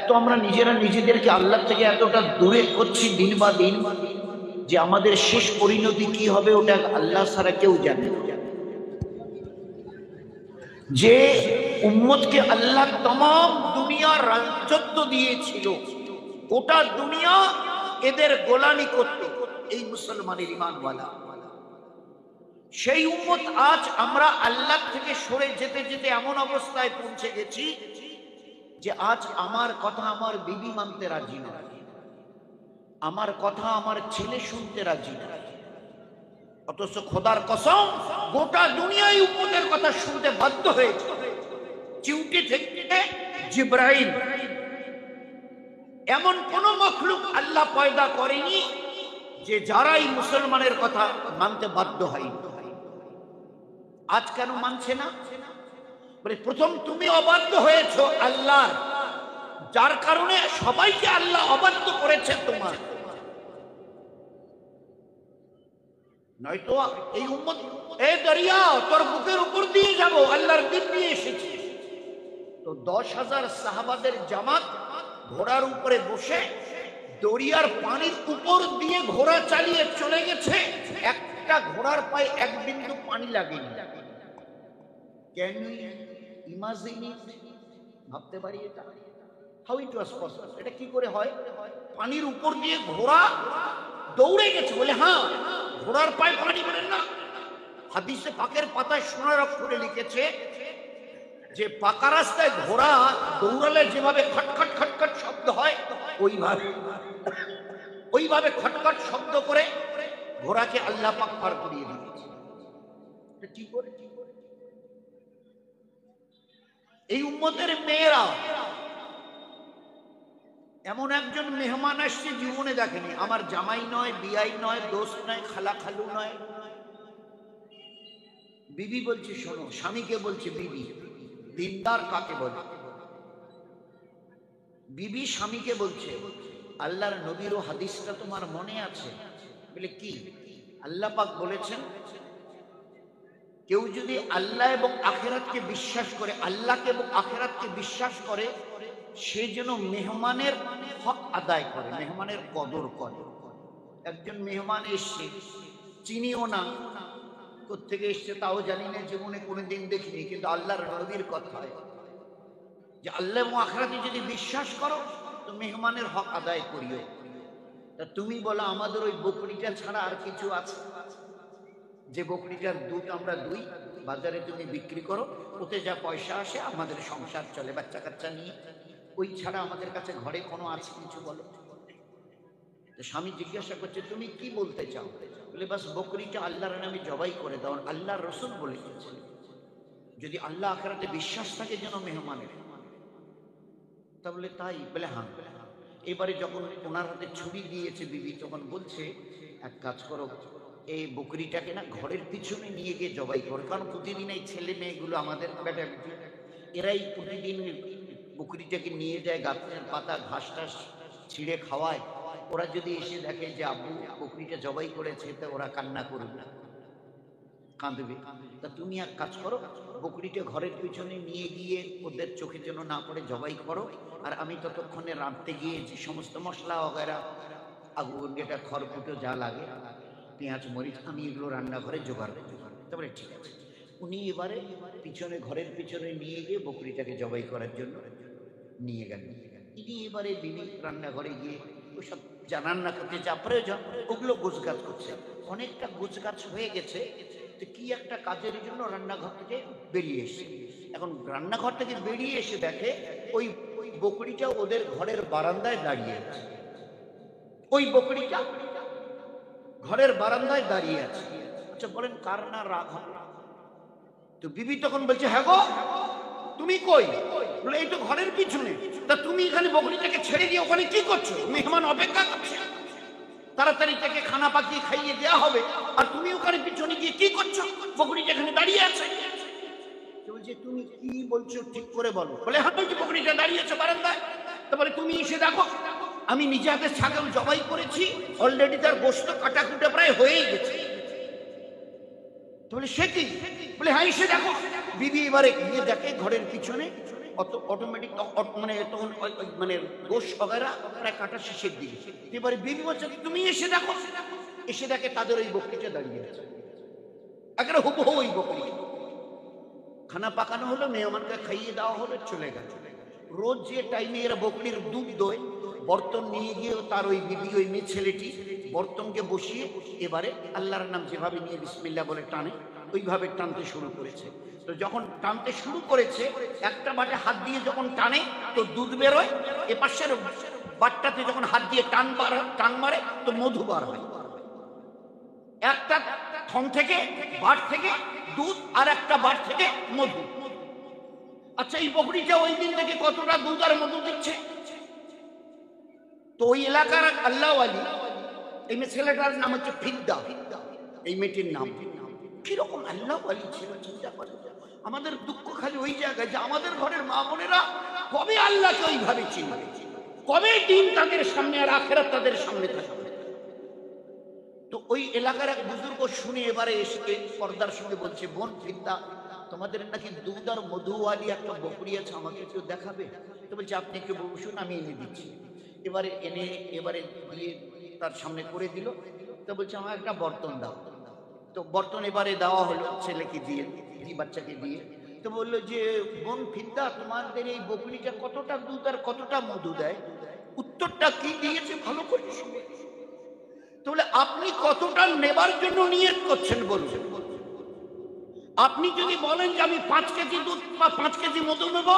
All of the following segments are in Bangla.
এত আমরা নিজেরা নিজেদেরকে আল্লাহ থেকে এতটা দূরে করছি দিন বা দিন, যে আমাদের শেষ পরিণতি কি হবে ওটা আল্লাহ ছাড়া কেউ জানে। যে উম্মতকে আল্লাহ तमाम দুনিয়ার রাজত্ব দিয়েছিল, গোটা দুনিয়া এদের গোলামি করত এই মুসলমানের ঈমানওয়ালা, সেই উম্মত আজ আমরা আল্লাহ থেকে সরে যেতে যেতে এমন অবস্থায় পৌঁছে গেছি যে আজ আমার কথা আমার বিবি মানতে রাজি নয়, আমার কথা আমার ছেলে শুনতে রাজি নয়, অথচ খোদার কসম গোটা দুনিয়ায় উম্মতের কথা শুনতে বাধ্য হয়েছে। চিউটি থেকে জিবরাইল, এমন কোন মখলুক আল্লাহ পয়দা করেনি যে যারাই মুসলমানের কথা মানতে বাধ্য হয়নি। আজ কেন মানছে না? বলে প্রথম তুমি অবাধ্য হয়েছো আল্লাহ, যার কারণে সবাইকে আল্লাহ অবাধ্য করেছে তোমার। নয়তো এই উম্মত, এ দরিয়া তোর বুকের উপর দিয়ে যাব, আল্লাহর দিন নিয়ে এসেছি। তো 10,000 সাহাবাদের জামাত ঘোড়ার উপরে বসে দরিয়ার পানির উপর দিয়ে ঘোড়া চালিয়ে চলে গেছে, একটা ঘোড়ার পায়ে এক বিন্দু পানি লাগেনি। Can you imagine it? ভাবতে পারি এটা? How it was possible? এটা কি করে হয়? পানির উপর দিয়ে ঘোড়া দৌড়ে গেছে। বলে হ্যাঁ, ঘোড়ার পায়ে পানি পড়েন না। হাদিসে পাকের পাতায় সোনার অক্ষরে লিখেছে যে পাকা রাস্তায় ঘোড়া দৌড়ালে যেভাবে খটখট খটখট শব্দ হয়, ওইভাবে খটখট শব্দ করে ঘোড়াকে আল্লাহ পাক পার করিয়ে দিয়েছে। কি করে? এই উম্মতের মেয়েরা এমন একজন মেহমান আসছে জীবনে দেখেনি। আমার জামাই নয়, বিয়াই নয়, দোস্ত নয়, খালা খালু নয়, বিবি বলছে। শোনো, স্বামীকে বলছে বিবি। দিনদার কাকে বলে? বিবি স্বামীকে বলছে আল্লাহর নবীর ও হাদিসটা তোমার মনে আছে? বলে কি? আল্লাহ পাক বলেছেন কেউ যদি আল্লাহ এবং আখিরাতকে বিশ্বাস করে, আল্লাহকে এবং আখিরাতকে বিশ্বাস করে, সে যেন মেহমানের হক আদায় করে, মেহমানের কদর করে। একজন মেহমান এসছে, চিনিও না, কোত্থেকে এসছে তাও জানি না, জীবনে কোনোদিন দেখিনি, কিন্তু আল্লাহর নবীর কথা যে আল্লাহ এবং আখিরাতে যদি বিশ্বাস করো তো মেহমানের হক আদায় করিও। তা তুমি বলো আমাদের ওই বকরিটা ছাড়া আর কিছু আছে? যে বকরিটার দুধ আমরা দুই, বাজারে তুমি বিক্রি করো, ওতে যা পয়সা আসে আমাদের সংসার চলে, বাচ্চা কাচ্চা নিয়ে, ওই ছাড়া আমাদের কাছে ঘরে কোনো আছে কিছু বলো? স্বামী জিজ্ঞাসা করছে তুমি কি বলতে চাও? বলে বাস বকরিটা আল্লাহর নামে জবাই করে দাও, আল্লাহর রসুল বলে গেছে যদি আল্লাহ আখিরাতে বিশ্বাস থাকে যেন মেহমানের। তা বলে তাই? বলে হ্যাঁ। এবারে যখন ওনার হাতে ছুরি দিয়েছে বিবি, তখন বলছে এক কাজ করো, এই বকরিটাকে না ঘরের পিছনে নিয়ে গিয়ে জবাই করো, কারণ প্রতিদিন এই ছেলে মেয়েগুলো আমাদের বেটা বেটি এরাই প্রতিদিন বকরিটাকে নিয়ে যায়, গাছের পাতা ঘাস টাস ছিঁড়ে খাওয়ায়। ওরা যদি এসে দেখে যে আব্বু বকরিটা জবাই করেছে, তা ওরা কান্না করবে, কাঁদবে। তা তুমি এক কাজ করো, বকরিটা ঘরের পিছনে নিয়ে গিয়ে ওদের চোখে যেন না পড়ে জবাই করো, আর আমি ততক্ষণে রাঁধতে গিয়ে যে সমস্ত মশলা वगैरह আগুন যেটা খড়কুটো যা লাগে, পেঁয়াজ মরিচ, আমি এগুলো রান্নাঘরে জোগাড় করবো। তারপরে ঠিক আছে। উনি এবারে পিছনে, ঘরের পিছনে নিয়ে গিয়ে বকরিটাকে জবাই করার জন্য নিয়ে গেলেন। ইনি এবারে বিবি রান্নাঘরে গিয়ে ওসব যা রান্না করতে যা প্রয়োজন ওগুলো গোছগাছ করছে। অনেকটা গোছগাছ হয়ে গেছে, তো কি একটা কাজের জন্য রান্নাঘর থেকে বেরিয়ে এসে, এখন রান্নাঘর থেকে বেরিয়ে এসে দেখে ওই বকরিটা ওদের ঘরের বারান্দায় দাঁড়িয়ে আছে। ওই বকরিটা ঘরের বারান্দায় দাঁড়িয়ে আছে। আচ্ছা বলেন কার না রাগ হবে? তো বিবি তখন বলছে হ্যাঁ গো, তুমি কই? বলে এই তো ঘরের পিছনে। তা তুমি এখানে বকরিটাকে ছেড়ে দিয়ে ওখানে কি করছো? মেহমান অপেক্ষা করছে, তাড়াতাড়ি তাকে খানা পাকিয়ে খাইয়ে দেওয়া হবে, আর তুমি ওখানে পিছনে গিয়ে কি করছো? বকরিটা এখানে দাঁড়িয়ে আছে। বলছে তুমি কি বলছো ঠিক করে বলো। বলে হ্যাঁ বলছি বকরিটা দাঁড়িয়ে আছে বারান্দায়। তারপরে তুমি এসে দেখো আমি নিজে হাতে ছাগল জবাই করেছি, অলরেডি তার গোশত কাটাকুটা প্রায় হয়েই গেছে। বলে সে কি? বলে হ্যাঁ এসে দেখো। বিবি এবারে গিয়ে দেখে ঘরের পিছনে অটোমেটিক মানে তখন মানে গোশ বগেরা প্রায় কাটা শেষের দিকে। এবারে বিবি বলছে তুমি এসে দেখো, এসে দেখে তাদের ওই বকরিটা দাঁড়িয়ে আছে, একেবারে হুবহু ওই বকরি। খানা পাকানো হলো, মেহমানকে খাইয়ে দেওয়া হলো, চলে গেল। রোজ যে টাইমে এরা বকরির দুধ দোয়, বর্তন নিয়ে গিয়ে তার ওই বিবি, ওই মেয়ে ছেলেটি বর্তনকে বসিয়ে এবারে আল্লাহর নাম যেভাবে নিয়ে বিসমিল্লাহ বলে টানে, ওইভাবে টানতে শুরু করেছে। তো যখন টানতে শুরু করেছে, একটা বাটে হাত দিয়ে যখন টানে তো দুধ বেরোয়, এপাশের বাটটাতে যখন হাত দিয়ে টান মারে তো মধু বার হয়। একটা থন থেকে বাট থেকে দুধ, আর একটা বাট থেকে মধু। আচ্ছা, এই বকরিটা ওই দিন থেকে কতটা দুধ আর মধু দিচ্ছে? তো ওই এলাকার আল্লাহওয়ালি, এই ছেলেটার নাম হচ্ছে ফিদ্দা, এই মেয়েটির নাম। কিরকম আল্লাহওয়ালি ছিল চিন্তা করে। আমাদের দুঃখ খালি ওই জায়গায় যে আমাদের ঘরের মা বোনেরা কবে আল্লাহকে ওইভাবে চিনবে, কবে দিন তাদের সামনে আর আখেরাত তাদের সামনে থাকবে। তো ওই এলাকার এক বুজুর্গ শুনে এবারে এসে পর্দার সঙ্গে বলছে, বোন ফিদ্দা, তোমাদের নাকি দুধ আর মধুওয়ালি একটা বকরি আছে, আমাকে কেউ দেখাবে? তো বলছে আপনি একটু বসুন, আমি এনে দিচ্ছি। এবারে দিয়ে তার সামনে করে দিল। তো বলছে আমার একটা বর্তন দাও। তো বর্তন এবারে দেওয়া হলো ছেলেকে দিয়ে, বাচ্চাকে দিয়ে। তো বললো যে বোন ফিদ্দা, তোমাদের এই বকরিটা কতটা দুধ আর কতটা মধু দেয়? উত্তরটা কি দিয়েছে ভালো করে শুনে। তো বলে আপনি কতটা নেবার জন্য নিয়ত করছেন বলুন। আপনি যদি বলেন যে আমি 5 কেজি দুধ বা 5 কেজি মধু নেব,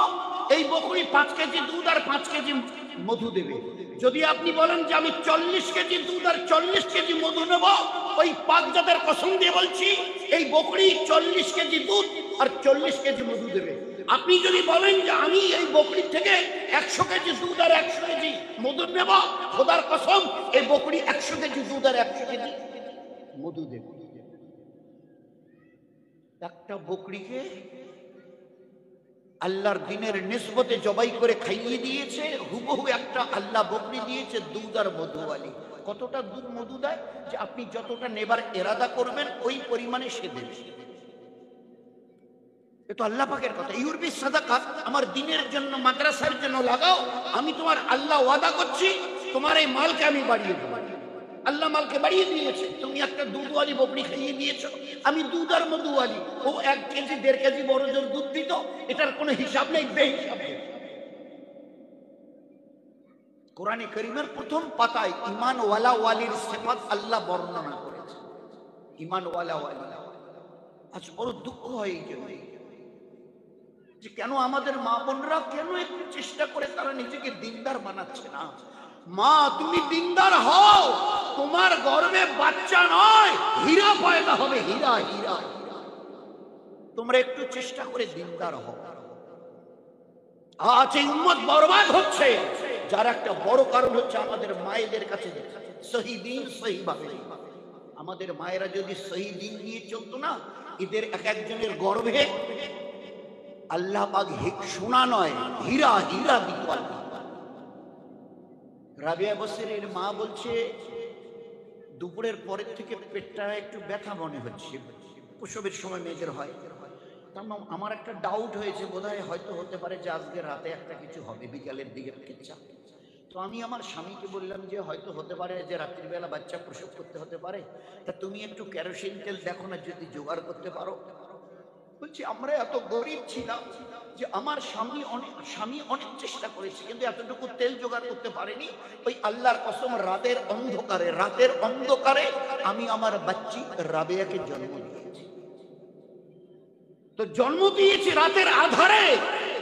এই বকরি 5 কেজি দুধ আর 5 কেজি মধু দেবে। যদি আপনি বলেন যে আমি 40 কেজি দুধ আর 40 কেজি মধু নেব, ওই পাক জাতের কসম দিয়ে বলছি এই বকরি 40 কেজি দুধ আর 40 কেজি মধু দেবে। আপনি যদি বলেন যে আমি এই বকরি থেকে 100 কেজি দুধ আর 100 কেজি মধু নেব, খোদার কসম এই বকরি 100 কেজি দুধ আর 100 কেজি মধু দেবে। একটা বকরিকে আল্লাহর দিনের নিসবতে জবাই করে খাইয়ে দিয়েছে, হুবহু একটা আল্লাহ বকরি দিয়েছে দুধ আর মধুওয়ালি। কতটা দুধ মধু দেয় যে আপনি যতটা নেবার এরাদা করবেন ওই পরিমাণে সে দেবে। এ তো আল্লাহ পাকের কথা। ইউরবি সাদাকা, আমার দিনের জন্য, মাদ্রাসার জন্য লাগাও, আমি তোমার আল্লাহ ওয়াদা করছি তোমার এই মালকে আমি বাড়িয়ে দেবো। আল্লাহ মালকে বাড়িয়ে দিয়েছে। তুমি একটা দুধওয়ালি বকরি খাইয়ে দিয়েছো, আমি দুধ আর মধুওয়ালি। ও 1 কেজি 1.5 কেজি বড় জোর দুধ দিত, এটার কোনো হিসাব নেই, বেহিসাব। কোরআনে কারীমের প্রথম পাতায় ঈমানওয়ালা ওয়ালির সিফাত আল্লাহ বর্ণনা করেছে। ঈমানওয়ালা ওয়ালি। আজ বড় দুঃখ হয় এই জন্য যে কেন আমাদের মা বোনরা কেন একটু চেষ্টা করে তারা নিজেকে দিনদার বানাচ্ছে না। মা, তুমি দিনদার হও, তোমার গর্ভে বাচ্চা নয় হীরা পয়দা হবে, হীরা হীরা। তোমরা একটু চেষ্টা করে দিনদার হও। আজ এই উম্মত বরবাদ হচ্ছে, যার একটা বড় কারণ হচ্ছে আমাদের মায়েদের কাছে সহি দিন সহি ভাবে। আমাদের মায়েরা যদি সহি দিন দিয়ে চলতো না, এদের এক একজনের গর্ভে আল্লাহ পাক সোনা নয় হীরা হীরা দিত। রাবিয়া বসিরের মা বলছে দুপুরের পরের থেকে পেটটা একটু ব্যথা মনে হচ্ছে, প্রসবের সময় মেয়েদের হয়। আমার একটা ডাউট হয়েছে, বোধহয় হয়তো হতে পারে যে আজকে রাতে একটা কিছু হবে, বিকালের দিকে বাচ্চা। তো আমি আমার স্বামীকে বললাম যে হয়তো হতে পারে যে রাত্রিবেলা বাচ্চা প্রসব করতে হতে পারে, তা তুমি একটু কেরোসিন তেল দেখো না যদি জোগাড় করতে পারো। বলছি আমরা এত গরিব ছিলাম যে আমার স্বামী অনেক চেষ্টা করেছে, কিন্তু এতটুকু তেল জোগাড় করতে পারেনি। ওই আল্লাহর কসম, রাতের অন্ধকারে আমি আমার বাচ্চি রাবেয়াকে জন্ম দিয়েছি। তো জন্ম দিয়েছি রাতের আধারে,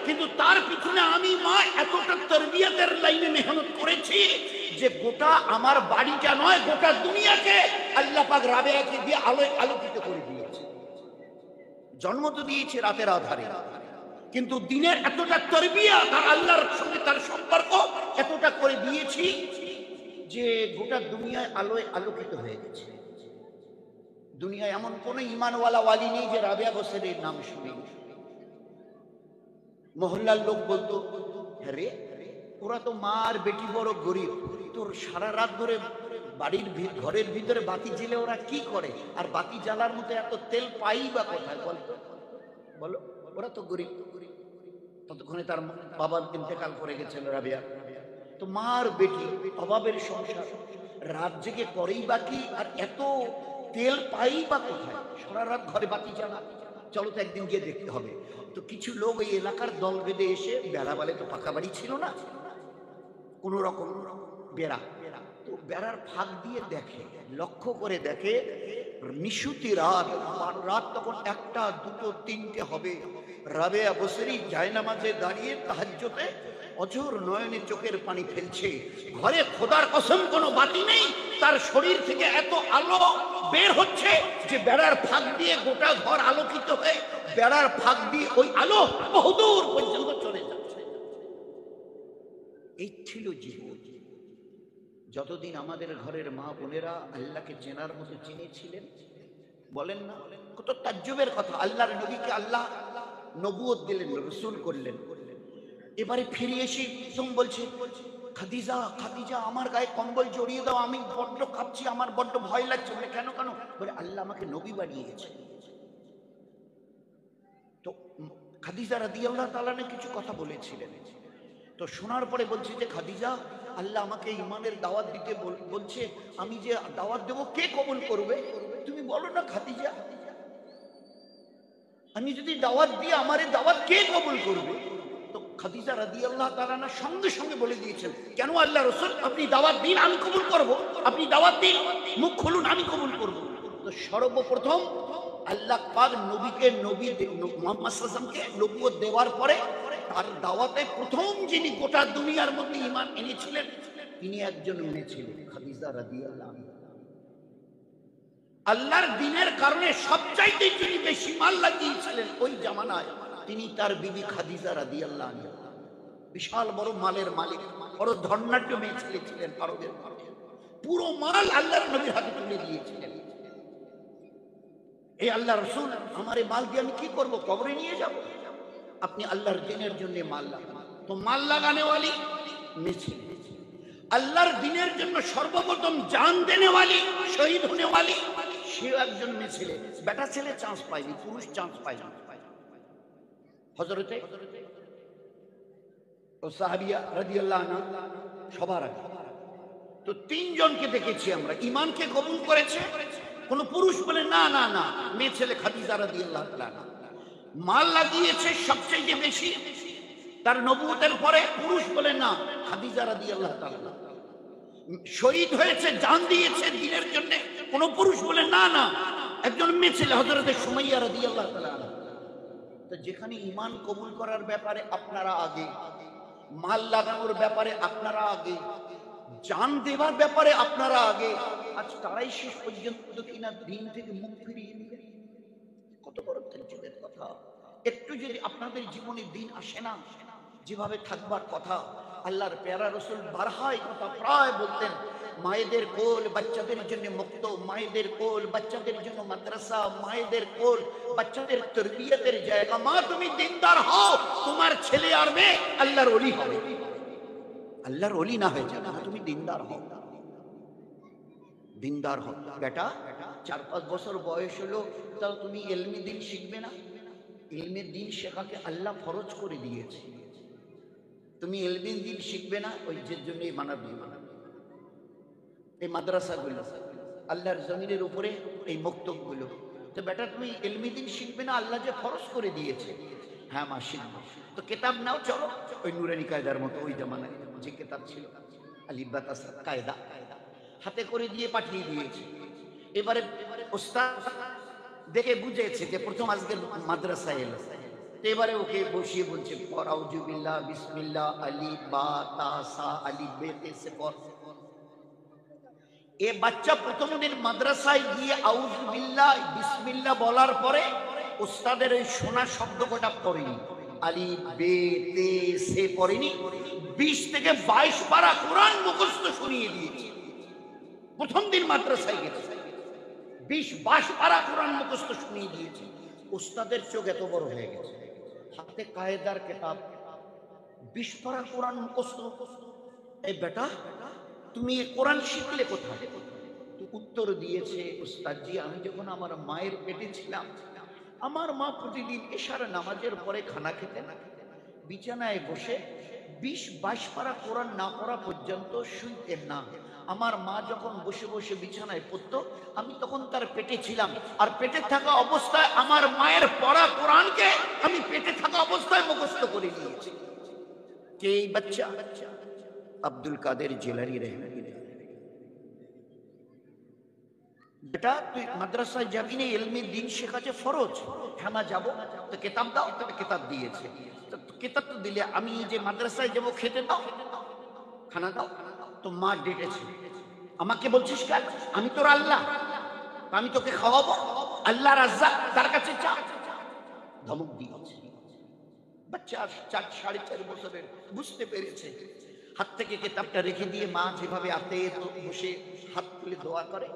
কিন্তু তার পিছনে আমি মা এতটা তরবিয়তের লাইনে মেহনত করেছি যে গোটা আমার বাড়িটা নয়, গোটা দুনিয়াকে আল্লাহ পাক রাবেয়াকে দিয়ে আলোয় আলোকিত করে দিয়েছে। জন্ম তো দিয়েছে রাতের আধারে, কিন্তু দিনের এতটা তরবিয়ত আর আল্লাহর সঙ্গে তার সম্পর্ক এতটা করে দিয়েছি যে গোটা দুনিয়ায় আলোয় আলোকিত হয়ে গেছে। দুনিয়ায় এমন কোন ঈমানওয়ালা ওয়ালি নেই যে রাবেয়া বসিরের নাম শুনে। মহল্লার লোক বলতো, রে ওরা তো মা আর বেটি বড় গরিব, তোর সারা রাত ধরে বাড়ির ঘরের ভিতরে বাতি জ্বেলে ওরা কি করে, আর বাতি জ্বালার মতো এত তেল পাই বা কোথায় বলতো? বলো, ওরা তো গরিব। ততক্ষণে তার বাবার ইন্তেকাল করে গেছেন রাবিয়া। তো মার বেটি, অভাবের সংসার, রাত জেগে করেই বাকি, আর এত তেল পাই বা কোথায়, সারা রাত ঘরে বাতি জ্বালা, চলো তো একদিন গিয়ে দেখতে হবে। তো কিছু লোক এই এলাকার দল বেঁধে এসে, বেড়া বলে তো পাকা বাড়ি ছিল না, কোন রকম বেড়া, তো বেড়ার ফাঁক দিয়ে দেখে, লক্ষ্য করে দেখে নিশুতি রাত, রাত তখন 1টা 2টো 3টে হবে, রাবেয়া বসরি জায়নামাজে দাঁড়িয়ে তাহাজ্জুদে অঝোর নয়নে চোখের পানি ফেলছে। ঘরে খোদার কসম কোনো বাতি নেই, তার শরীর থেকে এত আলো বের হচ্ছে যে বেড়ার ফাঁক দিয়ে গোটা ঘর আলোকিত হয়ে, বেড়ার ফাঁক দিয়ে ওই আলো বহুদূর পর্যন্ত চলে যাচ্ছে। এই ছিল জীবন। যতদিন আমাদের ঘরের মা বোনেরা আল্লাহকে চেনার মতো চিনেছিলেন, বলেন না কত তাজ্জুবের কথা, আল্লাহর নবীকে আল্লাহ নবুয়ত দিলেন, রাসূল করলেন। এবারে ফিরে এসে বলছে, খাদিজা খাদিজা আমার গায়ে কম্বল জড়িয়ে দাও, আমি বড্ড কাঁপছি, আমার বড্ড ভয় লাগছে। বলে কেন কেন? বলে আল্লাহ আমাকে নবী বানিয়েছে। তো খাদিজা রাদিয়াল্লাহু তাআলা কিছু কথা বলেছিলেন, তো শোনার পরে বলছে যে খাদিজা, আল্লাহ আমাকে ইমানের দাওয়াত দিতে বলছে, আমি যে দাওয়াত দেবো কে কবুল করবে? তুমি বলো না খাদিজা, আমি যদি দাওয়াত দিই আমার এই দাওয়াত কে কবুল করবে? তো খাদিজা রাদিয়াল্লাহু তাআলা সঙ্গে সঙ্গে বলে দিয়েছেন, কেন আল্লাহ রাসূল, আপনি দাওয়াত দিন আমি কবুল করব, আপনি দাওয়াত দিন, মুখ খুলুন আমি কবুল করব। তো সর্বপ্রথম আল্লাহ পাক নবীকে, নবী মুহাম্মদ সাল্লাল্লাহু আলাইহি ওয়াসাল্লামকে নবুয়ত দেওয়ার পরে তার দাওয়াতে প্রথম যিনি গোটা দুনিয়ার মধ্যে ঈমান এনেছিলেন, তিনি একজন মেয়ে ছিলেন, খাদিজা রাদিয়াল্লাহু আনহা। আল্লাহর দ্বীনের কারণে সবচাইতে যিনি বেশি মাল লাগিয়েছিলেন ওই জামানায়, তিনি তার বিবি খাদিজা রাদিয়াল্লাহু আনহা। বিশাল বড় মালের মালিক, বড় ধর্নাঢ্য মেয়ে ছেলে ছিলেন আরবের। পুরো মাল আল্লাহর নবীর হাতে তুলে দিয়েছিলেন। এই আল্লাহ রাসূল, আমার এই মাল দিয়ে আমি কি করব? কবরে নিয়ে যাব? আপনি আল্লাহর দ্বীনের জন্য মাল লাগান। তো মাল লাগানে ওয়ালি মেয়ে ছেলে, আল্লাহর দ্বীনের জন্য সর্বপ্রথম জান দেনে ওয়ালি, শহীদ হনে ওয়ালি, সে একজন মেয়ে ছেলে। বেটা ছেলে চান্স পায়নি, পুরুষ চান্স পায়নি। হযরতে ও সাহাবিয়া রাদিয়াল্লাহু আনহা সবার আগে। তো 3 জনকে দেখেছি আমরা, ঈমানকে কবুল করেছে। কোন পুরুষ বলে না না না, মেয়ে ছেলে খাদিজা রাদিয়াল্লাহু তাআলা মাল লাগিয়েছে সবচেয়ে বেশি তার নবুয়তের পরে। পুরুষ বলে না, খাদিজা রাদিয়াল্লাহু তাআলা শহীদ হয়েছে, জান দিয়েছে দ্বীনের জন্য। কোন পুরুষ বলে না না, একজন মেয়ে ছেলে হযরতে সুমাইয়া রাদিয়াল্লাহু তাআলা। তো যেখানে ঈমান কবুল করার ব্যাপারে আপনারা আগে, মাল লাগানোর ব্যাপারে আপনারা আগে, জান দেওয়ার ব্যাপারে আপনারা আগে, আজ তারাই শেষ পর্যন্ত কিনা দিন থেকে মুখ ফিরিয়ে নিলেন। কত বড় তাজ্জুবের কথা! একটু যদি আপনাদের জীবনে দিন আসে না, যেভাবে থাকবার কথা, আল্লাহর পেয়ারা রাসূল বারহাই কথা প্রায় বলতেন, মায়েদের কোল বাচ্চাদের জন্য মুক্ত, মায়েদের কোল বাচ্চাদের জন্য মাদ্রাসা, মায়েদের কোল বাচ্চাদের তরবিয়তের জায়গা। মা তুমি দিনদার হও, তোমার ছেলে আর মেয়ে আল্লাহর ওলি হবে। আল্লাহর ওলি না হয়ে যাবে, তুমি দিনদার হও, দিনদার হও। বেটা 4-5 বছর বয়স হলো, তাও তুমি ইলমে দ্বীন শিখবে না? ইলমে দ্বীন শেখাকে আল্লাহ ফরজ করে দিয়েছে, তুমি ইলমে দ্বীন শিখবে না? ওই যে জন্যই মানাবি এই মাদ্রাসাগুলো, আল্লাহর জমিনের উপরে এই মক্তবগুলো। তো বেটা তুমি ইলমে দ্বীন শিখবে না, আল্লাহ যে ফরজ করে দিয়েছে। হ্যাঁ মা শিখবো। তো কিতাব নাও, চলো ওই নুরানি কায়দার মতো ওই জামানায় যে কিতাব ছিল আলিফ বা তাসা কায়দা, হাতে করে দিয়ে পাঠিয়ে দিয়েছে। এবারে ওস্তাদ দেখে বুঝেছে যে প্রথম আজকের মাদ্রাসায় এলো, এবারে ওকে বসিয়ে বলছে আউযু বিল্লাহ বিসমিল্লাহ আলিফ বা তা সা আলিফ বে তে সে পড়। এ বাচ্চা প্রথম দিন মাদ্রাসায় গিয়ে আউযু বিল্লাহ বিসমিল্লাহ বলার পরে ওস্তাদের এই শোনা শব্দ কটা পড়েনি, আলিফ বে তে সে পড়েনি। 20 থেকে 22 পারা কোরআন মুখস্থ শুনিয়ে দিয়েছে। প্রথম দিন মাদ্রাসায় গেছে, 20-22 পারা কোরআন মুখস্থ শুনিয়ে দিয়েছে। ওস্তাদের চোখ এত বড় হয়ে গেছে, হাতে কায়দার কিতাব, 20 পারা কোরআন মুখস্থ। এই বেটা তুমি এই কোরআন শিখলে কোথায়? তো উত্তর দিয়েছে, ওস্তাদজি আমি যখন আমার মায়ের পেটে ছিলাম, আমার মা প্রতিদিন এশার নামাজের পরে খানা খেতেন, বিছানায় বসে 20-22 পারা কোরআন না পড়া পর্যন্ত শুনতেন না। আমার মা যখন বসে বসে বিছানায় পড়তো, আমি তখন তার পেটে ছিলাম, আর পেটে থাকা অবস্থায় আমার মায়ের পড়া কোরআনকে আমি পেটে থাকা অবস্থায় মুখস্থ করে নিয়েছি। কে এই বাচ্চা? আব্দুল কাদের জিলানী রহমাতুল্লাহ। বেটা তুই মাদ্রাসায় যাবি না, ইলমে দিন শেখাচ্ছে ফরজ। হ্যাঁ মা যাবো। তো কিতাব দাও। তবে কিতাব দিয়েছে। তো কিতাব তো দিলে, আমি যে মাদ্রাসায় যাবো খেতে দাও, খানা দাও। তো মা ডেকেছে, আমাকে বলছিস কেন? আমি তোর আল্লাহ, আমি তোকে খাওয়াবো। আল্লাহ রাজ্জাক, তার কাছে চা। ধমক দিয়েছে। বাচ্চা 4-4.5 বছরের, বুঝতে পেরেছে। হাত থেকে কিতাবটা রেখে দিয়ে মা যেভাবে আতে বসে হাত তুলে দোয়া করে,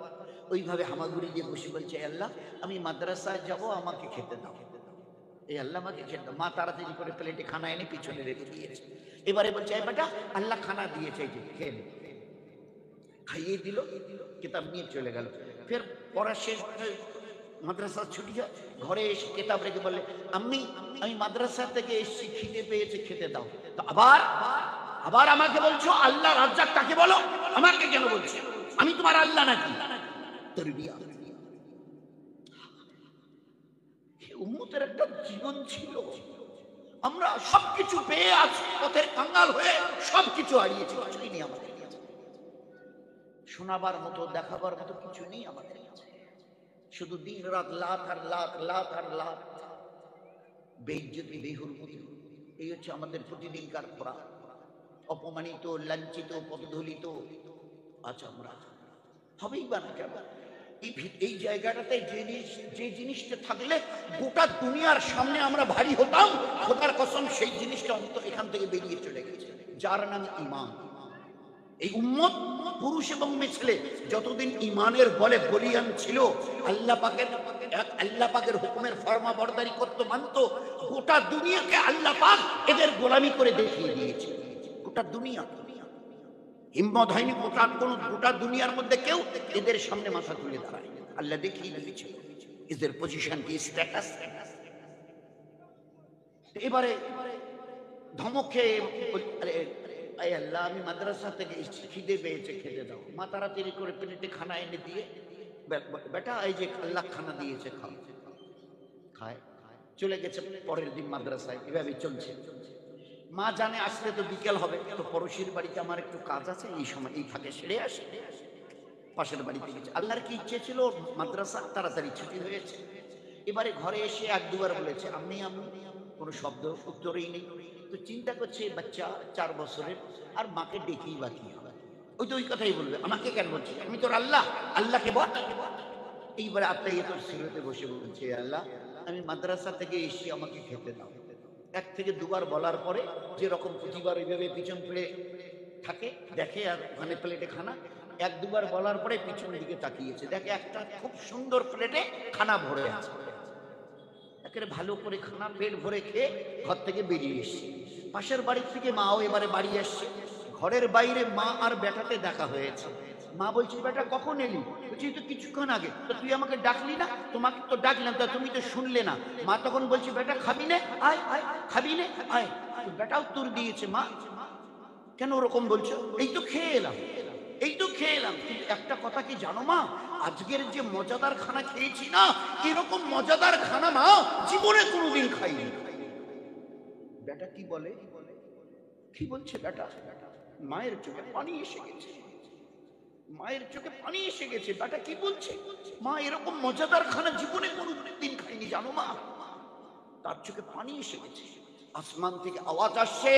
ওইভাবে হামাগুড়ি দিয়ে বসে বলছে, আল্লাহ আমি মাদ্রাসায় যাব, আমাকে খেতে দাও। এই আল্লাহ আমাকে খেতে দাও। মা তাড়াতাড়ি করে প্লেটে খানা এনে পিছনে রেখে দিয়েছে। এবারে বলছে, এই বেটা আল্লাহ খানা দিয়েছে, এই যে খেয়ে নে। খাইয়ে দিল, কিতাব নিয়ে চলে গেল। ফের পড়া শেষ, মাদ্রাসা ছুটি হয়, ঘরে এসে কিতাব রেখে বলে, আমি মাদ্রাসা থেকে এসেছি, খিদে পেয়েছে, খেতে দাও। তো আবার আমাকে বলছো আল্লাহ রাজ্জাক কাকে বলো? আমাকে কেন বলছো? আমি তোমার আল্লাহ নাকি? তারবিয়াত। উম্মতের একটা জীবন ছিল। আমরা সবকিছু পেয়ে আছি, পথের কাঙ্গাল হয়ে সবকিছু হারিয়েছি, কিছুই নেই আমাদের কাছে। শোনাবার মতো, দেখাবার মতো কিছু নেই আমাদের কাছে। শুধু দিন রাত লাখ আর লাখ, লাখ আর লাখ বেইজ্জতি, বেহুরমতি। এই হচ্ছে আমাদের প্রতিদিনকার খোরাক। অপমানিত, লাঞ্ছিত, পদধূলিত আচ্ছা আমরা হবেই বা না কেন? এই জায়গাটাতে যে জিনিসটা থাকলে গোটা দুনিয়ার সামনে আমরা ভারী হতাম, খোদার কসম সেই জিনিসটা অন্তত এখান থেকে বেরিয়ে চলে গেছে, যার নাম ঈমান। এই উম্মত পুরুষ এবং মেয়ে যতদিন ঈমানের বলে বলিয়ান ছিল, আল্লাহ পাকের হুকুমের ফরমাবরদারি করতে মানত, গোটা দুনিয়াকে আল্লাহ পাক এদের গোলামি করে দেখিয়ে দিয়েছে। গোটা দুনিয়া হিম্মত হয়নি গোটা দুনিয়ার মধ্যে কেউ এদের সামনে মাথা তুলে দাঁড়ায়। আল্লাহ দেখিয়ে দিয়েছে এদের পজিশন কি, স্ট্যাটাস। এবারে ধমক খেয়ে, আরে আল্লাহ আমি মাদ্রাসা থেকে এসেছি, খিদে পেয়েছে, খেতে দাও। মা তাড়াতাড়ি করে প্লেটে খানা এনে দিয়ে, বেটা এই যে আল্লাহ খানা দিয়েছে, খাও। খায়, চলে গেছে পরের দিন মাদ্রাসায়। এভাবে চলছে। মা জানে আসলে তো বিকেল হবে, তো পড়োশির বাড়িতে আমার একটু কাজ আছে, এই সময় এই ফাঁকে সেরে আসে। পাশের বাড়িতে গেছে। আল্লাহর কি ইচ্ছে ছিল, মাদ্রাসা তাড়াতাড়ি ছুটি হয়েছে। এবারে ঘরে এসে 1-2 বার বলেছে আমি কোনো শব্দ উত্তরেই নেই। তো চিন্তা করছে বাচ্চা 4 বছরের, আর মাকে ডেকেই বা কি হবে? ওই তো ওই কথাই বলবে, আমাকে কেন বলছে? আমি তোর আল্লাহ, আল্লাহকে বল। এইবারে আত্মাই তোর সিরতে বসে বলছে, আল্লাহ আমি মাদ্রাসা থেকে এসে, আমাকে খেতে দাও। 1 থেকে 2 বার বলার পরে যেরকম প্রতিবার ওইভাবে পিছন ফিরে থাকে, দেখে আর ওখানে প্লেটে খানা। 1-2 বার বলার পরে পিছন দিকে তাকিয়েছে, দেখে একটা খুব সুন্দর প্লেটে খানা ভরে আছে। একেবারে ভালো করে খানা পেট ভরে খেয়ে ঘর থেকে বেরিয়ে এসছে। পাশের বাড়ির থেকে মাও এবারে বাড়ি আসছে। ঘরের বাইরে মা আর বেটাতে দেখা হয়েছে। মা বলছে, বেটা কখন এলি? বলছি তো কিছুক্ষণ আগে। তো তুই আমাকে ডাকলি না? তোমাকে তো ডাকলাম, তা তুমি তো শুনলে না। মা তখন বলছে, বেটা খাবি নে, আয় আয়, খাবি নে, আয়। বেটা উত্তর দিয়েছে, মা কেন ওরকম বলছো? এই তো খেয়ে এলাম, এই তো খেয়ে এলাম। কিন্তু একটা কথা কি জানো মা, আজকের যে মজাদার খানা খেয়েছি না, এরকম মজাদার খানা মা জীবনে কোনোদিন খাইনি। বেটা কি বলে, কি বলছে বেটা? মায়ের চোখে পানি এসে গেছে, মায়ের চোখে পানি এসে গেছে। বেটা কি বলছে, মা এরকম মজাদার খানা জীবনে কোনোদিন খাইনি জানো মা। তার চোখে পানি এসে গেছে। আসমান থেকে আওয়াজ আসছে,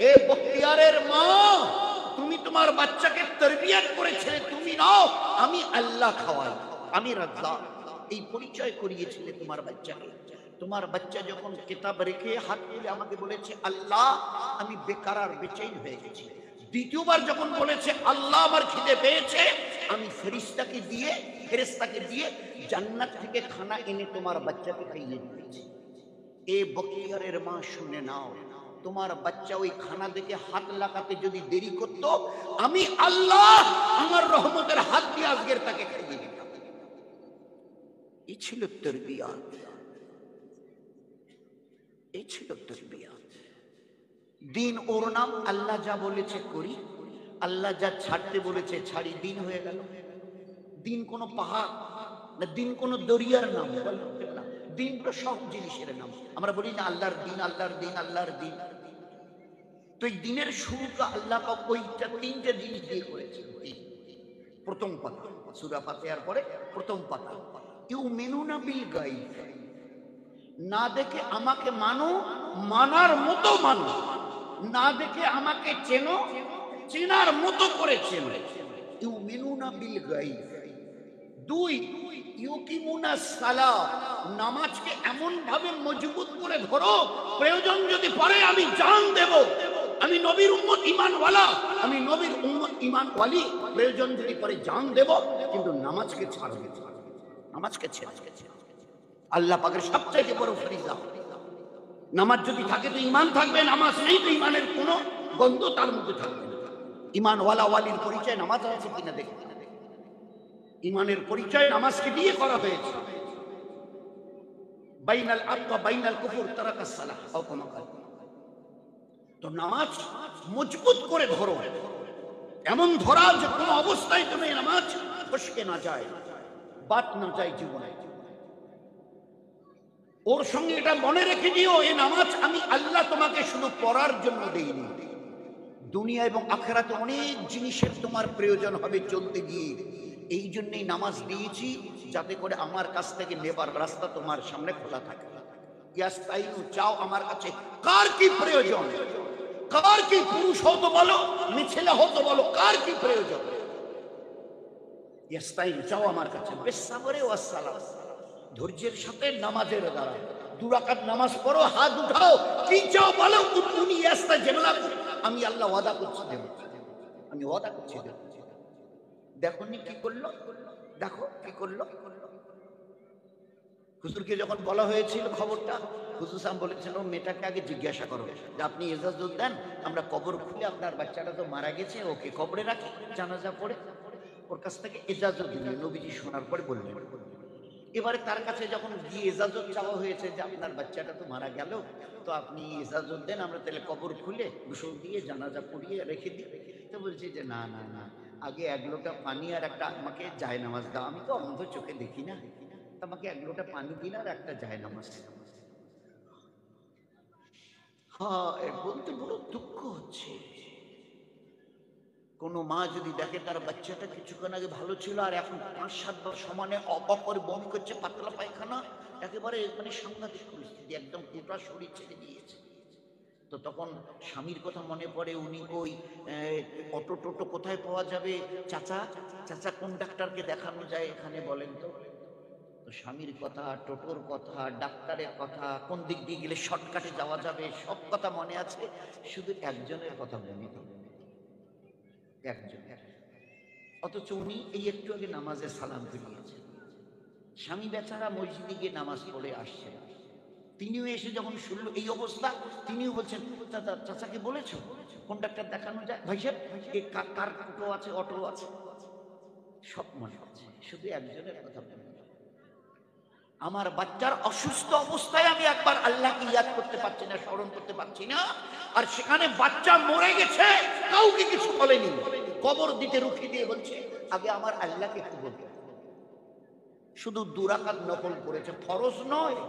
এ বখতিয়ারের মা, তুমি তোমার বাচ্চাকে তরবিয়ত করেছিলে, তুমি নাও, আমি আল্লাহ খাওয়াই, আমি রাজ্জাক। এই পরিচয় করিয়েছিলে তোমার বাচ্চাকে। তোমার বাচ্চা যখন কিতাব রেখে হাত তুলে আমাকে বলেছে, আল্লাহ আমি বেকার আর বেচैन হয়ে গেছি। দ্বিতীয়বার যখন বলেছে, আল্লাহ আমার খিদে পেয়েছে, আমি ফেরেশতাকে দিয়ে জান্নাত থেকে খানা এনে তোমার বাচ্চাকে খাইয়ে দিয়েছি। এ বখতিয়ারের মা শুনে নাও, তোমার বাচ্চা ওই খানা দেখে হাত লাগাতে যদি দেরি করত, আমি আল্লাহ আমার রহমতের হাত দিয়ে আজকের তাকে খাইয়ে দিতাম। এই ছিল তারবিয়াত, এই ছিল তারবিয়াত। দিন ওর নাম, আল্লাহ যা বলেছে করি, আল্লাহ যা ছাড়তে বলেছে ছাড়ি, দিন হয়ে গেল। দিন কোনো পাহাড় না, দিন কোনো দরিয়ার নাম না, দিন তো সব জিনিসের নাম। আমরা বলি না আল্লাহর দিন, আল্লাহর দিন, আল্লাহর দিন। তো এই দিনের শুরুটা আল্লাহ ওইটা তিনটা জিনিস দিয়ে করেছে। প্রথম পাতা, সূরা ফাতিহার পরে প্রথম পাতা, ইউমিনুনা বিল গায়ব, না দেখে আমাকে মানো, মানার মতো মানো, না দেখে আমাকে চেনো, চেনার মতো করে চেনো। ইউমিনুনা বিল গায়ব। দুই, ইউকিমুনা সালাহ, নামাজকে এমন ভাবে মজবুত করে ধরো, প্রয়োজন যদি পড়ে আমি জান দেব। আমি নবীর উম্মত ঈমানওয়ালা, আমি নবীর উম্মত ঈমানওয়ালি, প্রয়োজন যদি পড়ে জান দেব, কিন্তু নামাজকে ছাড়বে না, নামাজকে ছেড়ে। আল্লাহ পাকের সবচেয়ে বড় ফরিজা, নামাজ যদি থাকে তো ঈমান থাকবে, নামাজ নেই তো ঈমানের কোনো গন্ধ তার মধ্যে থাকবে না। ঈমানওয়ালা ওয়ালির পরিচয় নামাজ আছে কিনা দেখে। ঈমানের পরিচয় নামাজকে দিয়ে করা হয়েছে। বাইনাল আবদ ওয়া বাইনাল কুফর তারাকাস সালাহ, আও কামা কাল। তো নামাজ মজবুত করে ধরো, এমন ধরা যে কোনো অবস্থায় তুমি নামাজ ফসকে না যায়, বাদ না যায় জীবনে। ওর সঙ্গে এটা মনে রেখে দিও, এই নামাজ আমি আল্লাহ তোমাকে শুধু পড়ার জন্য দেইনি, দুনিয়া এবং আখিরাতে অনেক জিনিসের তোমার প্রয়োজন হবে চলতে গিয়ে, এই জন্যই নামাজ দিয়েছি, যাতে করে আমার কাছ থেকে নেবার রাস্তা তোমার সামনে খোলা থাকে। ইয়াস্তাইনু, চাও আমার কাছে, কার কি প্রয়োজন, কার কি, পুরুষ হতো বলো, ছেলে হতো বলো, কার কি প্রয়োজন, ইয়াস্তাইনু, চাও আমার কাছে, বিসসাবরি ওয়াস সালাহ, ধৈর্যের সাথে নামাজের দ্বারা। 2 রাকাত নামাজ পড়ো, হাত উঠাও, কি চাও বলো, উনি ইয়াস্তাজিবুলা, আমি আল্লাহ ওয়াদা করছি দেব, আমি ওয়াদা করছি দেব। দেখো নি কি করলো, দেখো কি করলো। হুজুরকে যখন বলা হয়েছিল খবরটা, হুজুর সাহেব বলেছিল মেয়েটাকে আগে জিজ্ঞাসা করো যে আপনি ইজাজত দেন, আমরা কবর খুলে, আপনার বাচ্চাটা তো মারা গেছে, ওকে কবরে রাখি, জানাজা পড়ে। ওর কাছ থেকে ইজাজত দিলেন, নবীজি শোনার পরে বললেন। এবারে তার কাছে যখন গিয়ে ইজাজত চাওয়া হয়েছে যে আপনার বাচ্চাটা তো মারা গেল, তো আপনি ইজাজত দেন, আমরা তাহলে কবর খুলে গোসল দিয়ে জানাজা পড়িয়ে রেখে দিই। তো বলছি যে না না না, আগে 1 লোটা পানি আর একটা আমাকে জায়নামাজ দাও, আমি তো অন্ধ চোখে দেখি না, আমাকে 1 লোটা পানি দিন আর একটা জায়নামাজ। হ্যাঁ, বলতে বড় দুঃখ হচ্ছে। কোন মা যদি দেখে তার বাচ্চাটা কিছুক্ষণ আগে ভালো ছিল আর এখন 5-7 বার সমানে অপর বমি করছে, পাতলা পায়খানা, একেবারে মানে সাংঘাতিক পরিস্থিতি, একদম গোটা শরীর ছেড়ে দিয়েছে, তো তখন স্বামীর কথা মনে পড়ে। উনি ওই অটো টোটো কোথায় পাওয়া যাবে, চাচা চাচা কোন ডাক্তারকে দেখানো যায় এখানে বলেন তো। তো স্বামীর কথা, টোটোর কথা, ডাক্তারের কথা, কোন দিক দিয়ে গেলে শর্টকাটে যাওয়া যাবে, সব কথা মনে আছে, শুধু একজনের কথা মনে হবে, একজন। অথচ উনি এই একটু আগে নামাজে সালাম ফিরিয়েছেন। স্বামী বেচারা মসজিদে গিয়ে নামাজ পড়ে আসছে, তিনিও এসে যখন শুনল এই অবস্থা, তিনিও বলছেন চাচাকে বলেছো কোন ডাক্তার দেখানো যায়, ভাই সাহেব কার টোটো আছে, অটো আছে, সব মনে আছে, শুধু একজনের কথা মনে। আমার বাচ্চার অসুস্থ অবস্থায় আমি একবার আল্লাহকে ইয়াদ করতে পারছি না, স্মরণ করতে পারছি না, আর সেখানে বাচ্চা মরে গেছে, কাউকে কিছু বলেনি, কবর দিতে রুখে দিয়ে বলছে আগে আমার আল্লাহকে একটু বলতে। শুধু 2 রাকাত নফল পড়েছে, ফরজ নয়,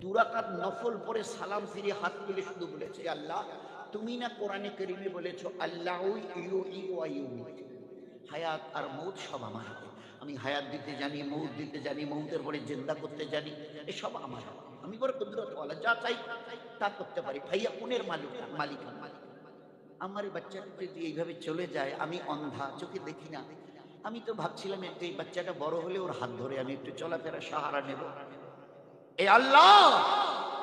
2 রাকাত নফল পড়ে সালাম ফিরে হাত তুলে শুধু বলেছে আল্লাহ, তুমি না কোরআনে কারীমে বলেছো আল্লাহু ইউহয়ী ওয়া ইউমীত, হায়াত আর মৌত সব আমার হাতে, আমি হায়াত দিতে জানি, মৌত দিতে জানি, মৌতের পরে জিন্দা করতে জানি, এসব আমার হাতে, আমি বড় কুদরতওয়ালা, যা চাই তা করতে পারি, ভাইয়া কোনের মালিক। আমার বাচ্চাটা যদি এইভাবে চলে যায়, আমি অন্ধা, চোখে দেখি না, আমি তো ভাবছিলাম এই বাচ্চাটা বড় হলে ওর হাত ধরে আমি একটু চলাফেরা সাহারা নেব। এ আল্লাহ,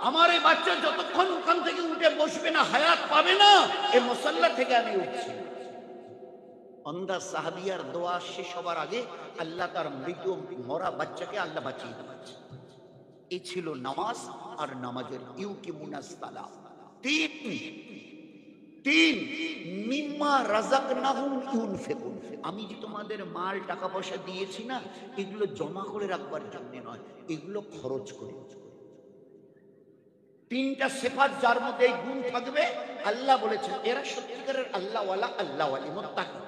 আমার এই বাচ্চা যতক্ষণ ওখান থেকে উঠে বসবে না, হায়াত পাবে না, এই মুসাল্লা থেকে আমি উঠছি। অন্ধা সাহাবিয়ার দোয়া শেষ হবার আগে আল্লাহ তার মৃত মরা বাচ্চাকে আল্লাহ বাঁচিয়ে দিয়েছে। এই ছিল নামাজ আর নামাজের ইউকিমুনাস সালাহ। তিন, মিম্মা রাযাকনাহুম ইউনফিকুন, আমি যে তোমাদের মাল টাকা পয়সা দিয়েছি না, এগুলো জমা করে রাখবার জন্য নয়, এগুলো খরচ করে। তিনটা সিফাত যার মধ্যে এই গুণ থাকবে, আল্লাহ বলেছেন এরা সত্যিকারের আল্লাহ ওয়ালা, আল্লাহ ওয়ালি, মুত্তাকি।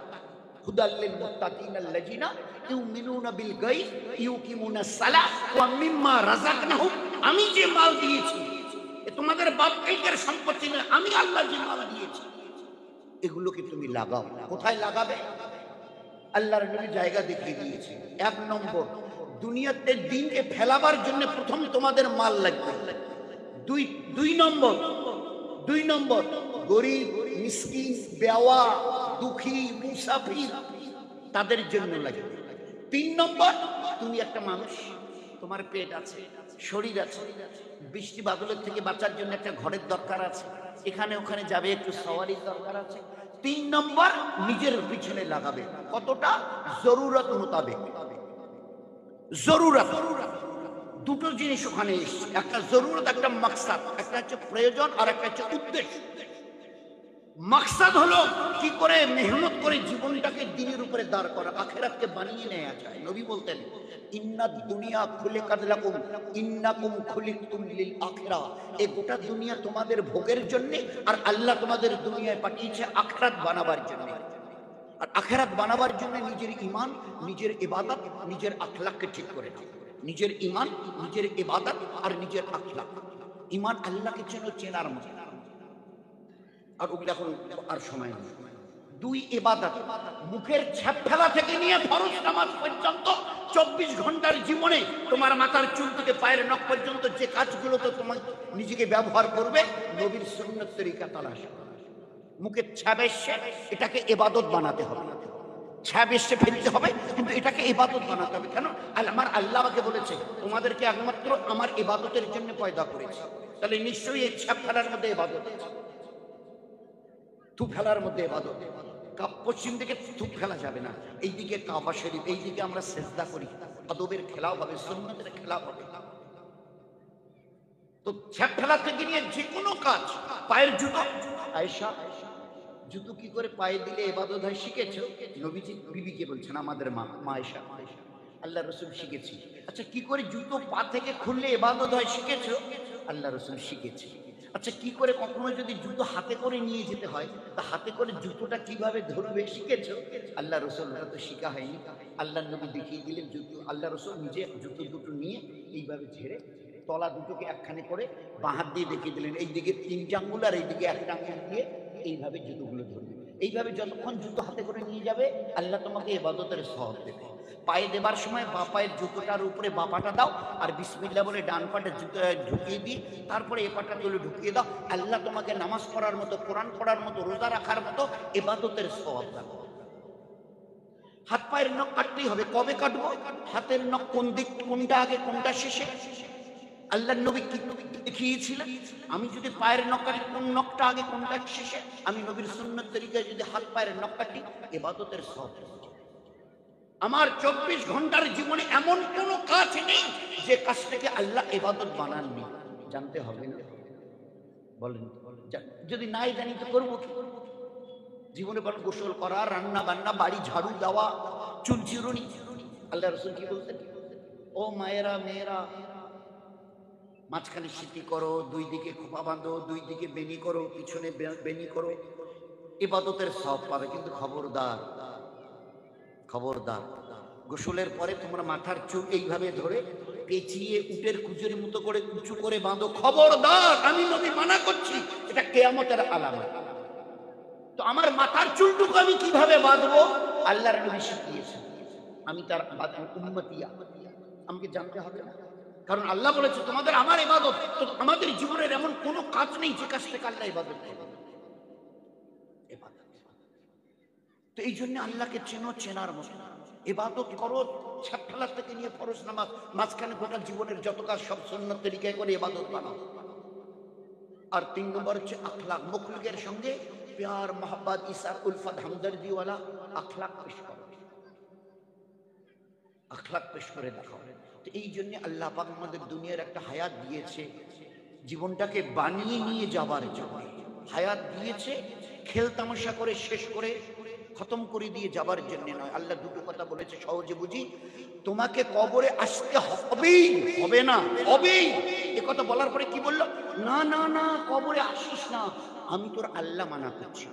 হুদাল লিল মুত্তাকিন আল্লাযিনা ইউমিনুনা বিল গায়ব ইউকিমুনাস সালাহ ওয়া মিম্মা রাযাকনাহুম, আমি যে মাল দিয়েছি এ তোমাদের বাপ দাদার সম্পত্তি নয়, আমি আল্লাহ যে মাল দিয়েছি এগুলোকে তুমি লাগাও। কোথায় লাগাবে? আল্লাহর নবী জায়গা দেখিয়ে দিয়েছে। এক নম্বর, দুনিয়াতে দিনকে ফেলাবার জন্য প্রথম তোমাদের মাল লাগবে। দুই নম্বর গরিব, মিসকিন, বেওয়া, দুঃখী, মুসাফির তাদের জন্য লাগবে। 3 নম্বর, তুমি একটা মানুষ, তোমার পেট আছে, শরীর আছে, বৃষ্টি বাদলের থেকে বাঁচার জন্য একটা ঘরের দরকার আছে, এখানে ওখানে যাবে, একটু সওয়ারির দরকার আছে। 3 নম্বর, নিজের পিছনে লাগাবে। কতটা? জরুরত মোতাবেক। জরুরত, দুটো জিনিস ওখানে এসছে, একটা জরুরত, একটা মাকসাদ। একটা হচ্ছে প্রয়োজন আর একটা হচ্ছে উদ্দেশ্য। মাকসাদ হলো কি করে মেহনত করে জীবনটাকে দ্বীনের উপরে দাঁড় করা, আখিরাতকে বানিয়ে নেওয়া যায়। নবী বলতেন ইন্নাদ দুনিয়া খুলিকাত লাকুম ইন্নাকুম খুলিকতুম লিল আখিরাহ, এই গোটা দুনিয়া তোমাদের ভোগের জন্য, আর আল্লাহ তোমাদের দুনিয়ায় পাঠিয়েছে আখিরাত বানাবার জন্য। আর আখিরাত বানাবার জন্য নিজের ঈমান, নিজের ইবাদত, নিজের আখলাককে ঠিক করে নাও। নিজের ঈমান, নিজের ইবাদত আর নিজের আখলাক। ঈমান আল্লাহকে চেনো, চেনার মতো। আর ওগুলো এখন আর সময় নেই। 2 ইবাদত, মুখের ছাপ ফেলা থেকে নিয়ে ফরজ নামাজ পর্যন্ত 24 ঘন্টার জীবনে তোমার মাথার চুল থেকে পায়ের নখ পর্যন্ত যে কাজগুলো তো তোমার নিজেকে ব্যবহার করবে, নবীর সুন্নাত তরিকা তালাশ। মুখের ছাপ এসছে, এটাকে ইবাদত বানাতে হবে। ছাপ এসছে ফেলতে হবে, কিন্তু এটাকে ইবাদত বানাতে হবে। কেন? আমার আল্লাহ আমাকে বলেছে তোমাদেরকে একমাত্র আমার ইবাদতের জন্য পয়দা করেছে। তাহলে নিশ্চয়ই এই ছাপ ফেলার মধ্যে ইবাদত, থু ফেলার মধ্যে ইবাদত। পশ্চিম দিকে থু ফেলা যাবে না, এইদিকে কাবা শরীফ, এইদিকে আমরা সেজদা করি, আদবের খেলাও হবে, সুন্নতের খেলাও হবে। তো ছাপ ফেলা থেকে নিয়ে যে কোনো কাজ, পায়ের জুতো, আয়েশা জুতো কি করে পায়ে দিলে ইবাদত হয় শিখেছো? নবীজি বিবিকে বলছেন, আমাদের মা আয়েশা, আল্লাহ রাসূল শিখেছি। আচ্ছা, কি করে জুতো পা থেকে খুললে ইবাদত হয় শিখেছো? আল্লাহ রাসূল শিখেছি। আচ্ছা, কি করে কখনো যদি জুতো হাতে করে নিয়ে যেতে হয়, তা হাতে করে জুতোটা কিভাবে ধরবে শিখেছো? আল্লাহ রাসূলরা তো শিখা হয়নি, আল্লাহ নবী দেখিয়ে দিলেন জুতো। আল্লাহ রাসূল নিজে জুতো দুটো নিয়ে এইভাবে ঝেড়ে তলা দুটোকে একখানে করে বাঁ হাত দিয়ে দেখিয়ে দিলেন, এইদিকে 3 আঙ্গুল আর এইদিকে 1 আঙ্গুল দিয়ে এইভাবে জুতোগুলো ধরবে। এইভাবে যতক্ষণ জুতো হাতে করে নিয়ে যাবে, আল্লাহ তোমাকে ইবাদতের সওয়াব দেবে। পায়ে দেবার সময় বাঁ পায়ের জুতোটার উপরে বাঁ পাটা দাও, আর বিসমিল্লাহ বলে ডান পাটা জুতো ঢুকিয়ে দিয়ে তারপরে এ পাটা তুলে ঢুকিয়ে দাও। আল্লাহ তোমাকে নামাজ পড়ার মতো, কোরআন পড়ার মতো, রোজা রাখার মতো ইবাদতের সওয়াব দেবে। হাত পায়ের নখ কাটতেই হবে। কবে কাটবো? হাতের নখ কোন দিক, কোনটা আগে কোনটা শেষে, আল্লাহর নবী কি দেখিয়েছিলেন? আমি যদি পায়ের নখ কাটি, কোন নখটা আগে কোনটা শেষে, আমি নবীর সুন্নাত তরিকায় যদি হাত পায়ের নখ কাটি, ইবাদতের সওয়াব। আমার 24 ঘন্টার জীবনে এমন কোন কাজ নেই যে কাজটাকে আল্লাহ ইবাদত বানাননি। জানতে হবে না? বলেন, যদি নাই জানি তো করবো কি? জীবনে বল গোসল করা, রান্না বান্না, বাড়ি ঝাড়ু দেওয়া, চুল চিরুনি। আল্লাহ রাসূল কি বলতেন? ও মায়েরা, মেয়েরা, মাঝখানে সিটি করো, 2 দিকে খোপা বাঁধো, 2 দিকে বেনি করো, পিছনে বেনি করো, ইবাদতের সওয়াব পাবে। কিন্তু খবরদার, খবরদার, গোসলের পরে তোমরা মাথার চুল এইভাবে ধরে পেঁচিয়ে উটের কুচুরির মতো করে উঁচু করে বাঁধো। খবরদার, আমি নবী মানা করছি, এটা কিয়ামতের আলামত। তো আমার মাথার চুলটুকু আমি কিভাবে বাঁধবো? আল্লাহর নবী শিখিয়েছেন, আমি তার উম্মতিয়া, আমাকে জানতে হবে না। কারণ আল্লাহ বলেছে তোমাদের আমার ইবাদত। তো আমাদের জীবনের এমন কোনো কাজ নেই যে কাজ থেকে আল্লাহ ইবাদত করবে। তো এই জন্য আল্লাহকে চেনো, চেনার মতো ইবাদত করো। ছাপ ফেলার থেকে নিয়ে ফরজ নামাজ, মাঝখানে গোটা জীবনের যত কাজ সব সুন্নাত তরিকায় করে ইবাদত বানাও। আর 3 নম্বর হচ্ছে আখলাক। মুখলুকের সঙ্গে প্যার, মোহাব্বত, ইসার, উলফত, হামদর্দিওয়ালা আখলাক পেশ করো, আখলাক পেশ করে দেখাও। তো এই জন্য আল্লাহ পাক আমাদের দুনিয়ার একটা হায়াত দিয়েছে, জীবনটাকে বানিয়ে নিয়ে যাবার জন্য হায়াত দিয়েছে। খেল তামাশা করে শেষ করে খতম করে দিয়ে যাবার জন্য নয়। আল্লাহ দুটো কথা বলেছে সহজে বুঝি, তোমাকে কবরে আসতে হবেই, হবে না হবেই। এ কথা বলার পরে কি বললো, না না না কবরে আসিস না, আমি তোর আল্লাহ মানা করছি।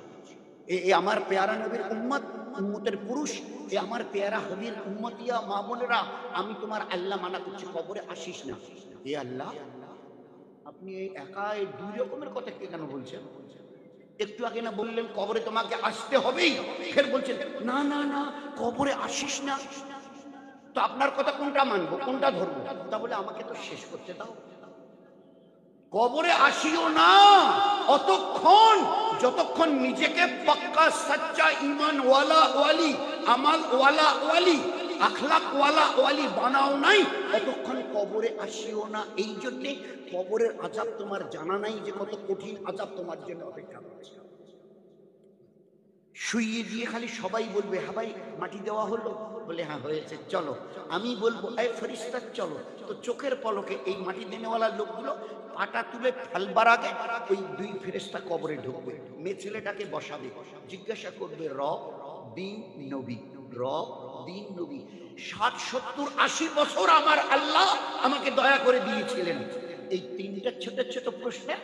এ আমার পেয়ারা নবীর উম্মত, উম্মতের পুরুষ, এ আমার পেয়ারা হবির উম্মতিয়া মা বোনেরা, আমি তোমার আল্লাহ মানা করছি, কবরে আসিস না। এ আল্লাহ, আপনি এই একা এই দুই রকমের কথা কে কেন বলছেন? একটু আগে না বললেন কবরে তোমাকে আসতে হবেই, ফের বলছেন না না না কবরে আসিস না। তো আপনার কথা কোনটা মানবো, কোনটা ধরবো? তা বলে আমাকে তো শেষ করতে দাও। কবরে আসিও না অতক্ষণ যতক্ষণ নিজেকে পাক্কা সচ্চা ঈমান ওয়ালা ওয়ালি, আমাল ওয়ালা ওয়ালি, আখলাক ওয়ালা ওয়ালি বানাও নাই, ততক্ষণ কবরে আসিও না। এই জন্যে কবরের আযাব তোমার জানা নাই যে কত কঠিন আযাব তোমার জন্য অপেক্ষা করছে। শুইয়ে দিয়ে খালি সবাই বলবে হ্যাঁ ভাই মাটি দেওয়া হলো, বলে হ্যাঁ হয়েছে, চলো। আমি বলবো এই ফেরেশতা চলো, তো চোখের পলকে এই মাটি দেনেওয়ালা লোকগুলো পাটা তুলে ফেলবার আগে ওই দুই ফেরেশতা কবরে ঢুকবে, মেয়ে ছেলেটাকে বসাবে, জিজ্ঞাসা করবে রব দিন নবী, রব দিন নবী। 60 70 80 বছর আমার আল্লাহ আমাকে দয়া করে দিয়েছিলেন। এই তিনটা ছোট ছোট প্রশ্নের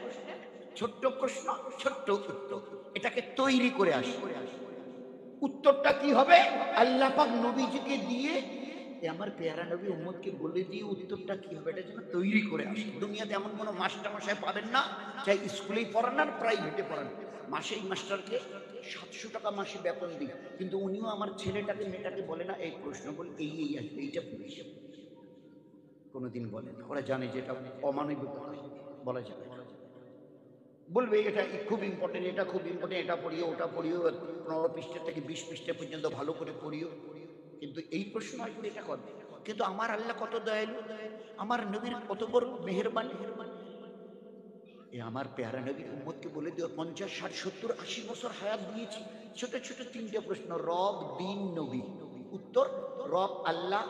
ছোট্ট প্রশ্ন, ছোট্ট উত্তর, এটাকে তৈরি করে আসি। উত্তরটা কি হবে? আল্লাহ পাক নবীজিকে দিয়ে, আমার পেয়ারা নবী উম্মতকে বলে দিয়ে উত্তরটা কি হবে এটা যেন তৈরি করে আসি। দুনিয়াতে এমন কোনো মাস্টারমশাই পাবেন না, চাই স্কুলেই পড়ান আর প্রাইভেটে পড়ান, মাসে এই মাস্টারকে 700 টাকা মাসে বেতন দিই, কিন্তু উনিও আমার ছেলেটাকে মেয়েটাকে বলে না এই প্রশ্ন বলে এই এই আসবে, এইটা পুলিশ কোনোদিন বলে না। ওরা জানে যে এটা অমানবিক বলা যাবে না, বলবে এটা খুব ইম্পর্টেন্ট, এটা খুব ইম্পর্টেন্ট, এটা পড়িও ওটা পড়িও, 15 পৃষ্ঠা থেকে 20 পৃষ্ঠা পর্যন্ত ভালো করে পড়িও, কিন্তু এই প্রশ্ন আসবে এটা করবে। কিন্তু আমার আল্লাহ কত দয়ালু, আমার নবীর কত বড় মেহেরবানি। আমার পেয়ারা নবীর উম্মতকে বলে দিও 50 60 70 80 বছর হায়াত দিয়েছি, ছোট ছোট তিনটে প্রশ্ন, রব দিন নবী, উত্তর রব আল্লাহ,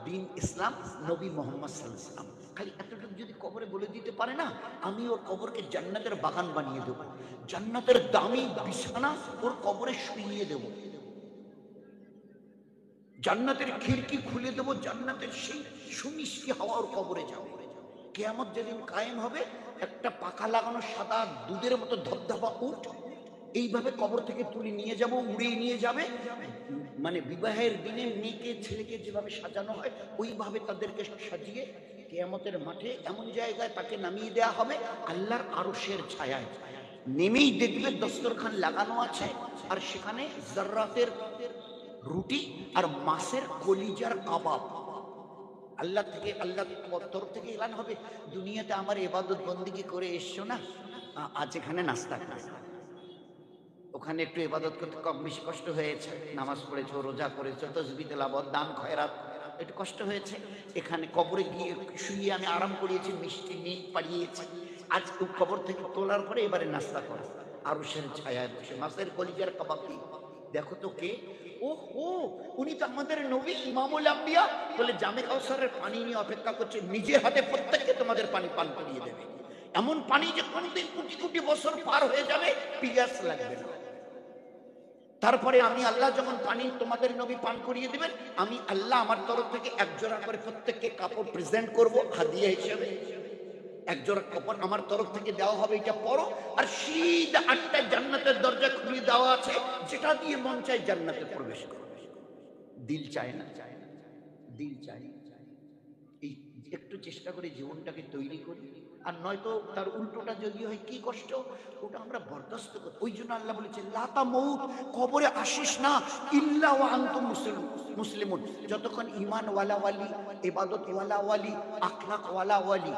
দিন ইসলাম, নবী মোহাম্মদ সাল্লাল্লাহু আলাইহি ওয়াসাল্লাম। খালি এতটুকু যদি কবরে বলে দিতে পারে না, আমি ওর কবরকে জান্নাতের বাগান বানিয়ে দেবো, জান্নাতের দামি বিছানা ওর কবরে শুইয়ে দেব, জান্নাতের খিড়কি খুলে দেবো, জান্নাতের সেই সুমিষ্টি হাওয়া ওর কবরে যাবে। কিয়ামত যেদিন কায়েম হবে, একটা পাকা লাগানো সাদা দুধের মতো ধবধবা উট এইভাবে কবর থেকে তুলে নিয়ে যাব, উড়িয়ে নিয়ে যাবে। মানে বিবাহের দিনে মেয়েকে ছেলেকে যেভাবে সাজানো হয় ওইভাবে তাদেরকে সাজিয়ে কিয়ামতের মাঠে এমন জায়গায় তাকে নামিয়ে দেওয়া হবে আল্লাহর আরশের ছায়ায়। নেমেই দেখবে দস্তরখান লাগানো আছে, আর সেখানে জাররাতের রুটি আর মাছের কলিজার কাবাব। আল্লাহ থেকে, আল্লাহ তরফ থেকে এলান হবে, দুনিয়াতে আমার ইবাদত বন্দেগী করে এসছো না, আজ এখানে নাস্তা খাও। ওখানে একটু ইবাদত করতে কম বেশি কষ্ট হয়েছে, নামাজ পড়েছো, রোজা করেছো, তাসবিহ তেলাওয়াত, দান খয়রাত, একটু কষ্ট হয়েছে। এখানে কবরে গিয়ে শুয়ে আমি আরাম করিয়েছি, মিষ্টি নিয়ে পাড়িয়েছি, আজ কবর থেকে তোলার পরে এবারে নাস্তা করো আরশের ছায়ায় বসে, মাছের কলিজার কাবাব। দেখো তো কে, ও ও উনি তো আমাদের নবী ইমামুল আম্বিয়া, বলে জামে কাউসারের পানি নিয়ে অপেক্ষা করছে, নিজের হাতে প্রত্যেককে তোমাদের পানি পান করিয়ে দেবে, এমন পানি যে কোনদিন কোটি কোটি বছর পার হয়ে যাবে, পিয়াস লাগবে না। তারপরে আমি আল্লাহ যখন পানি তোমাদের নবী পান করিয়ে দিবেন, আমি আল্লাহ আমার তরফ থেকে একজোড়া করে প্রত্যেককে কাপড় প্রেজেন্ট করব হাদিয়া হিসেবে, একজোড়া কাপড় আমার তরফ থেকে দেওয়া হবে, এটা পরো। আর সিধা 8টা জান্নাতের দরজা খুলে দেওয়া আছে, যেটা দিয়ে মন চায় জান্নাতে প্রবেশ করো। দিল চায় না, দিল চায়। এই একটু চেষ্টা করে জীবনটাকে তৈরি করি, আর নয়তো তার উল্টোটা যদি হয় কি কষ্ট, ওটা আমরা বরদাস্ত করি। ওই জন্য আল্লাহ বলেছেন লাতা মউত, কবরে আসিস না ইল্লা ওয়া আনতুম মুসলিমুন, যতক্ষণ ঈমান ওয়ালা ওয়ালি, ইবাদত ওয়ালা ওয়ালি, আখলাক ওয়ালা ওয়ালি,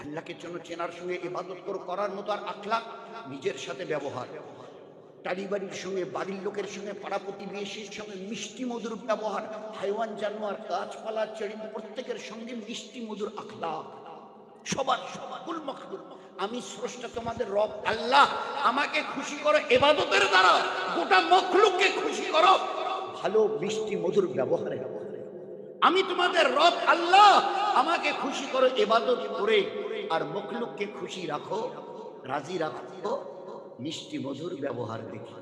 আল্লাহকে চেনার সঙ্গে ইবাদত করার মতো আর আখলাক, নিজের সাথে ব্যবহার, পারিবারিক সঙ্গে, বাড়ির লোকের সঙ্গে, পাড়া প্রতিবেশীর সঙ্গে মিষ্টি মধুর ব্যবহার, হাইওয়ান জানোয়ার গাছপালা চেড়ে প্রত্যেকের সঙ্গে মিষ্টি মধুর আখলাক, সবার সবাকুল মখলুক। আমি স্রষ্টা তোমাদের রব আল্লাহ, আমাকে খুশি করো ইবাদতের দ্বারা, গোটা মখলুককে খুশি করো ভালো মিষ্টি মধুর ব্যবহারে। আমি তোমাদের রব আল্লাহ, আমাকে খুশি করো ইবাদত করে, আর মখলুককে খুশি রাখো, রাজি রাখো মিষ্টি মধুর ব্যবহার দেখি।